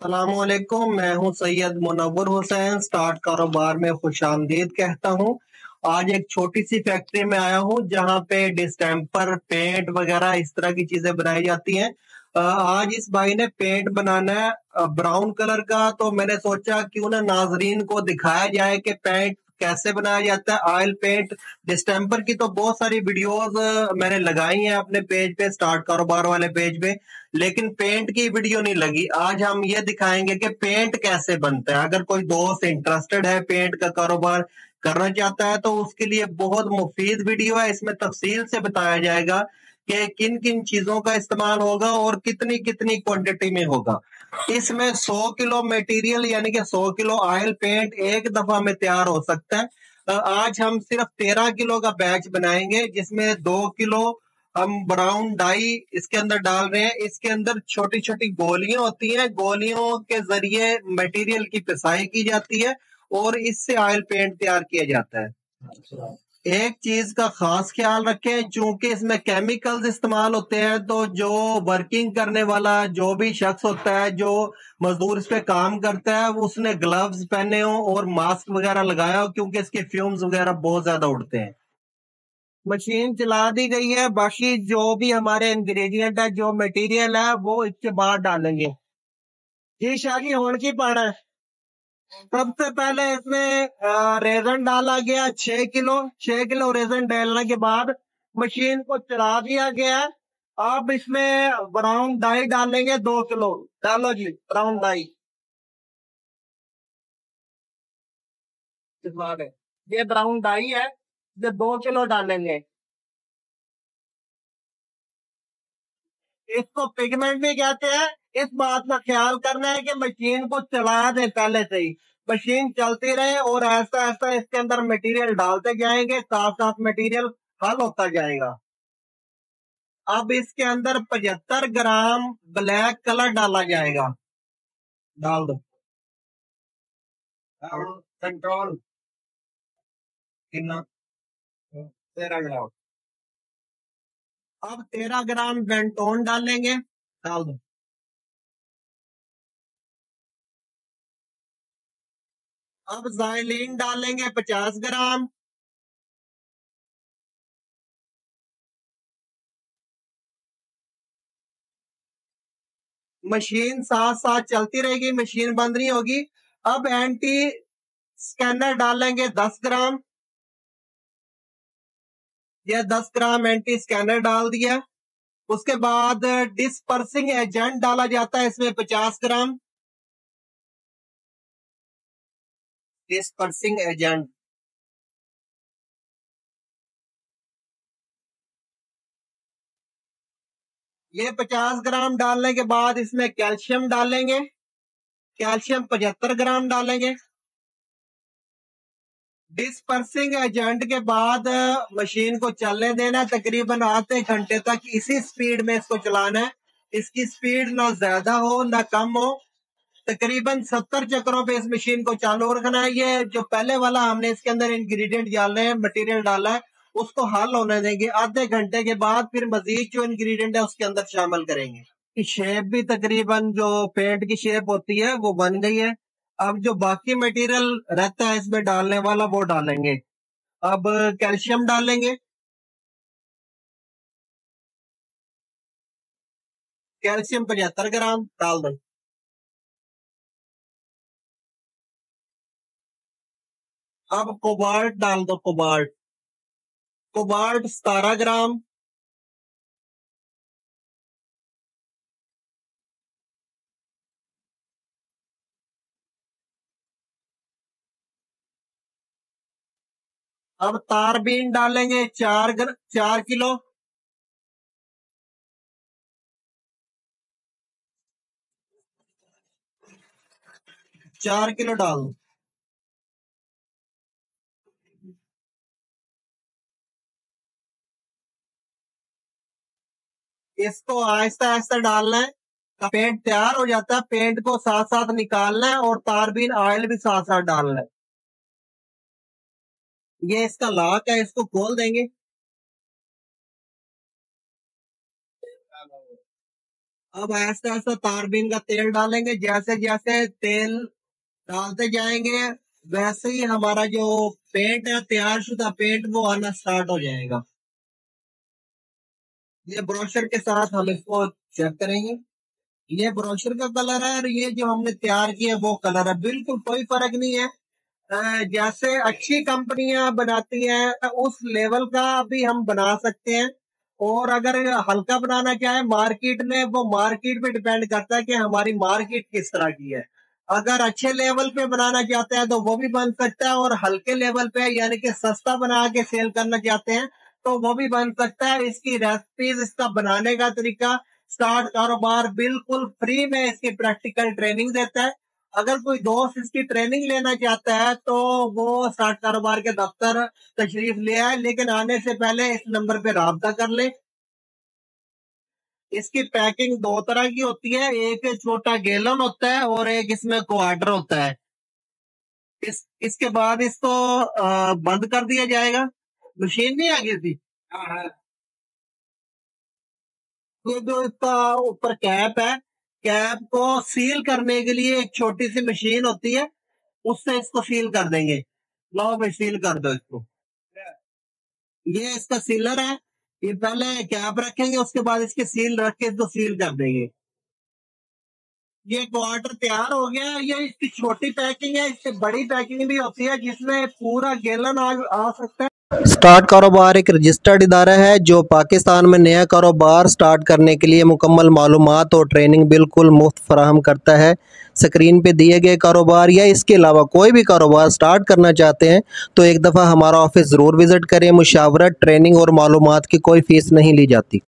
अस्सलामुअलैकुम। मैं हूं सैयद मुनव्वर हुसैन। स्टार्ट कारोबार में खुशामदीद कहता हूं। आज एक छोटी सी फैक्ट्री में आया हूं जहां पे डिस्टेम्पर, पेंट वगैरह इस तरह की चीजें बनाई जाती हैं। आज इस भाई ने पेंट बनाना है ब्राउन कलर का, तो मैंने सोचा क्यों ना नाजरीन को दिखाया जाए कि पेंट कैसे बनाया जाता है। ऑयल पेंट, डिस्टेम्पर की तो बहुत सारी वीडियोस मैंने लगाई हैं अपने पेज पे, स्टार्ट कारोबार वाले पेज पे, लेकिन पेंट की वीडियो नहीं लगी। आज हम ये दिखाएंगे कि पेंट कैसे बनता है। अगर कोई दोस्त इंटरेस्टेड है, पेंट का कारोबार करना चाहता है, तो उसके लिए बहुत मुफीद वीडियो है। इसमें तफसील से बताया जाएगा कि किन किन चीजों का इस्तेमाल होगा और कितनी कितनी क्वांटिटी में होगा। इसमें 100 किलो मटेरियल यानी कि 100 किलो ऑयल पेंट एक दफा में तैयार हो सकता है। आज हम सिर्फ 13 किलो का बैच बनाएंगे, जिसमें 2 किलो हम ब्राउन डाई इसके अंदर डाल रहे हैं। इसके अंदर छोटी छोटी गोलियां होती हैं, गोलियों के जरिए मटेरियल की पिसाई की जाती है और इससे ऑयल पेंट तैयार किया जाता है। एक चीज का खास ख्याल रखें, चूंकि इसमें केमिकल्स इस्तेमाल होते हैं, तो जो वर्किंग करने वाला जो भी शख्स होता है, जो मजदूर इस पे काम करता है, वो उसने ग्लव्स पहने हो और मास्क वगैरह लगाया हो, क्योंकि इसके फ्यूम्स वगैरह बहुत ज्यादा उड़ते हैं। मशीन चला दी गई है, बाकी जो भी हमारे इंग्रेडिएंट है, जो मटेरियल है, वो इसके बाद डालेंगे। जी शाही होने की पाना है। सबसे पहले इसमें रेजन डाला गया 6 किलो। 6 किलो रेजन डालने के बाद मशीन को चला दिया गया। अब इसमें ब्राउन डाई डालेंगे 2 किलो। डालो जी ब्राउन डाई। इस बार है। ये ब्राउन डाई है, ये 2 किलो डालेंगे। इसको पिगमेंट भी कहते हैं। इस बात का ख्याल करना है कि मशीन को चला दे पहले से ही, मशीन चलती रहे और ऐसा ऐसा इसके अंदर मटेरियल डालते जाएंगे, साथ साथ मटेरियल हल होता जाएगा। अब इसके अंदर 75 ग्राम ब्लैक कलर डाला जाएगा। डाल दो। कंट्रोल कितना? 13 ग्राम। अब 13 ग्राम बेंटोन डालेंगे। डाल दो। अब जाइलिन डालेंगे 50 ग्राम। मशीन साथ साथ चलती रहेगी, मशीन बंद नहीं होगी। अब एंटी स्कैनर डालेंगे 10 ग्राम। ये 10 ग्राम एंटी स्कैनर डाल दिया। उसके बाद डिस्पर्सिंग एजेंट डाला जाता है इसमें 50 ग्राम। डिस्पर्सिंग एजेंट ये 50 ग्राम डालने के बाद इसमें कैल्शियम डालेंगे। कैल्शियम 75 ग्राम डालेंगे। डिस्पर्सिंग एजेंट के बाद मशीन को चलने देना है, तकरीबन आधे घंटे तक इसी स्पीड में इसको चलाना है। इसकी स्पीड ना ज्यादा हो ना कम हो। तकरीबन 70 चक्रों पे इस मशीन को चालू रखना है। ये जो पहले वाला हमने इसके अंदर इंग्रेडिएंट डाले हैं, मटेरियल डाला है, उसको हल होने देंगे। आधे घंटे के बाद फिर मजीद जो इंग्रेडिएंट है उसके अंदर शामिल करेंगे। की शेप भी तकरीबन जो पेंट की शेप होती है वो बन गई है। अब जो बाकी मटेरियल रहता है इसमें डालने वाला वो डालेंगे। अब कैल्शियम डालेंगे। कैल्शियम 75 ग्राम डाल दो। अब कोबाल्ट डाल दो। कोबाल्ट कोबाल्ट 17 ग्राम। अब तारबीन डालेंगे 4 किलो। 4 किलो डाल दो। इसको आहिस्ता आहिस्ता डालना है। पेंट तैयार हो जाता है, पेंट को साथ साथ निकालना है और तारबीन ऑयल भी साथ साथ डालना है। ये इसका लॉक है, इसको खोल देंगे। अब ऐसा ऐसा तारबीन का तेल डालेंगे, जैसे जैसे तेल डालते जाएंगे वैसे ही हमारा जो पेंट है, तैयार शुदा पेंट, वो आना स्टार्ट हो जाएगा। ये ब्रोशर के साथ हम इसको चेक करेंगे। ये ब्रोशर का कलर है और ये जो हमने तैयार किया वो कलर है, बिल्कुल कोई फर्क नहीं है। जैसे अच्छी कंपनियां बनाती हैं उस लेवल का भी हम बना सकते हैं, और अगर हल्का बनाना चाहे मार्केट में, वो मार्केट पे डिपेंड करता है कि हमारी मार्केट किस तरह की है। अगर अच्छे लेवल पे बनाना चाहते हैं तो वो भी बन सकता है, और हल्के लेवल पे यानी कि सस्ता बना के सेल करना चाहते हैं तो वो भी बन सकता है। इसकी रेसिपीज, इसका बनाने का तरीका, स्टार्ट कारोबार बिल्कुल फ्री में इसकी प्रैक्टिकल ट्रेनिंग देता है। अगर कोई दोस्त इसकी ट्रेनिंग लेना चाहता है तो वो स्टार्ट कारोबार के दफ्तर तशरीफ ले आए, लेकिन आने से पहले इस नंबर पे राब्ता कर ले। इसकी पैकिंग दो तरह की होती है, एक छोटा गैलन होता है और एक इसमें क्वार्टर होता है। इसके बाद इसको बंद कर दिया जाएगा। मशीन नहीं आ गई थी। ये जो इसका ऊपर कैप है, कैप को सील करने के लिए एक छोटी सी मशीन होती है, उससे इसको सील कर देंगे। लाओ भाई, सील कर दो इसको। ये इसका सीलर है। ये पहले कैप रखेंगे, उसके बाद इसके सील रख के इसको सील कर देंगे। ये क्वार्टर तैयार हो गया। ये इसकी छोटी पैकिंग है, इससे बड़ी पैकिंग भी होती है जिसमें पूरा गैलन आ सकता है। स्टार्ट कारोबार एक रजिस्टर्ड इदारा है जो पाकिस्तान में नया कारोबार स्टार्ट करने के लिए मुकम्मल मालूमात और ट्रेनिंग बिल्कुल मुफ्त फराहम करता है। स्क्रीन पे दिए गए कारोबार या इसके अलावा कोई भी कारोबार स्टार्ट करना चाहते हैं तो एक दफ़ा हमारा ऑफिस ज़रूर विज़िट करें। मुशावरत, ट्रेनिंग और मालूमात की कोई फ़ीस नहीं ली जाती।